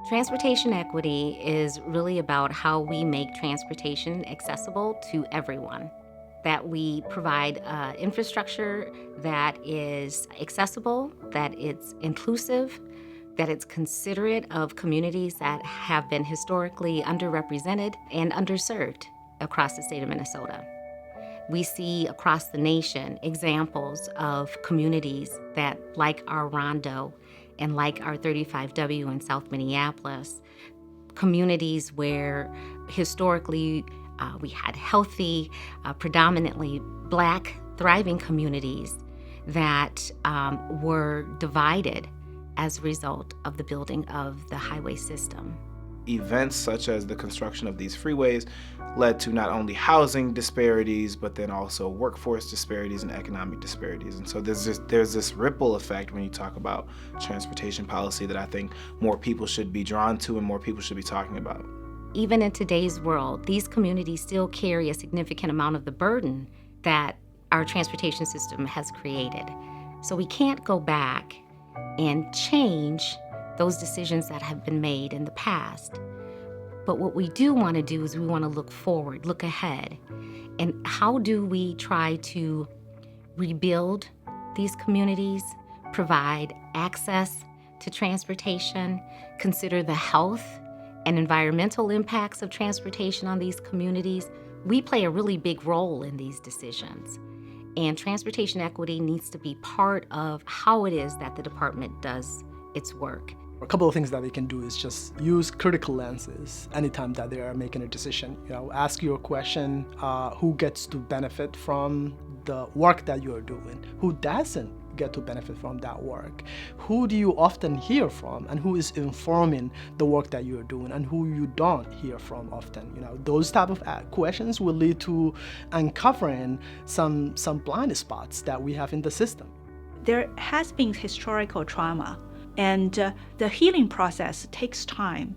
Transportation equity is really about how we make transportation accessible to everyone, that we provide infrastructure that is accessible, that it's inclusive, that it's considerate of communities that have been historically underrepresented and underserved across the state of Minnesota. We see across the nation examples of communities that, like our Rondo and like our 35W in South Minneapolis, communities where historically we had healthy, predominantly Black, thriving communities that were divided as a result of the building of the highway system. Events such as the construction of these freeways led to not only housing disparities, but then also workforce disparities and economic disparities. And so there's this ripple effect when you talk about transportation policy that I think more people should be drawn to and more people should be talking about. Even in today's world, these communities still carry a significant amount of the burden that our transportation system has created. So we can't go back and change those decisions that have been made in the past. But what we do want to do is we want to look forward, look ahead. And how do we try to rebuild these communities, provide access to transportation, consider the health and environmental impacts of transportation on these communities? We play a really big role in these decisions. And transportation equity needs to be part of how it is that the department does its work. A couple of things that they can do is just use critical lenses anytime that they are making a decision. Ask your question, who gets to benefit from the work that you are doing? Who doesn't get to benefit from that work? Who do you often hear from, and who is informing the work that you're doing, and who you don't hear from often? Those type of questions will lead to uncovering some blind spots that we have in the system. There has been historical trauma, and the healing process takes time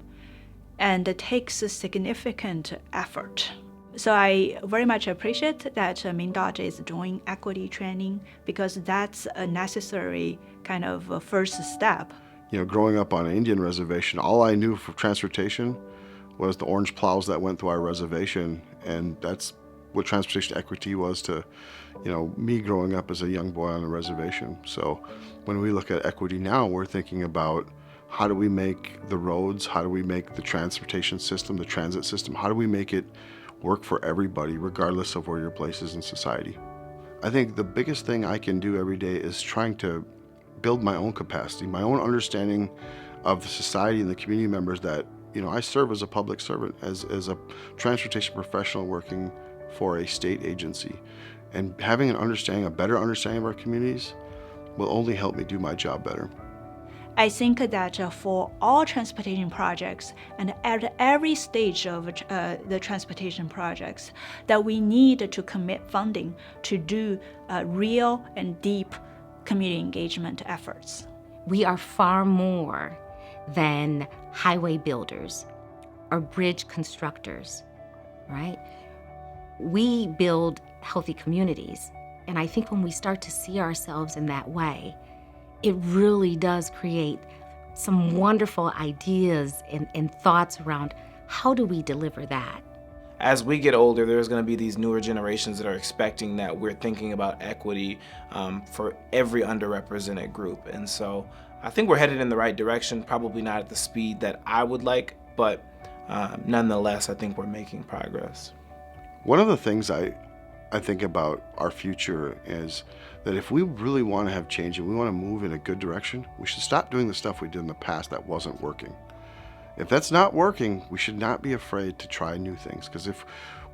and it takes a significant effort. So I very much appreciate that MnDOT is doing equity training, because that's a necessary kind of first step. Growing up on an Indian reservation, all I knew for transportation was the orange plows that went through our reservation, and that's what transportation equity was to, me growing up as a young boy on a reservation. So when we look at equity now, we're thinking about how do we make the roads, how do we make the transportation system, the transit system, how do we make it work for everybody, regardless of where your place is in society. I think the biggest thing I can do every day is trying to build my own capacity, my own understanding of the society and the community members that, I serve as a public servant, as a transportation professional working for a state agency. And having a better understanding of our communities will only help me do my job better. I think that for all transportation projects and at every stage of the transportation projects, that we need to commit funding to do real and deep community engagement efforts. We are far more than highway builders or bridge constructors, right? We build healthy communities. And I think when we start to see ourselves in that way, it really does create some wonderful ideas and thoughts around how do we deliver that. As we get older, there's going to be these newer generations that are expecting that we're thinking about equity for every underrepresented group. And so I think we're headed in the right direction, probably not at the speed that I would like, but nonetheless, I think we're making progress. One of the things I think about our future is that if we really want to have change and we want to move in a good direction, we should stop doing the stuff we did in the past that wasn't working. If that's not working, we should not be afraid to try new things, because if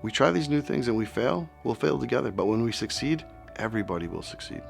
we try these new things and we fail, we'll fail together. But when we succeed, everybody will succeed.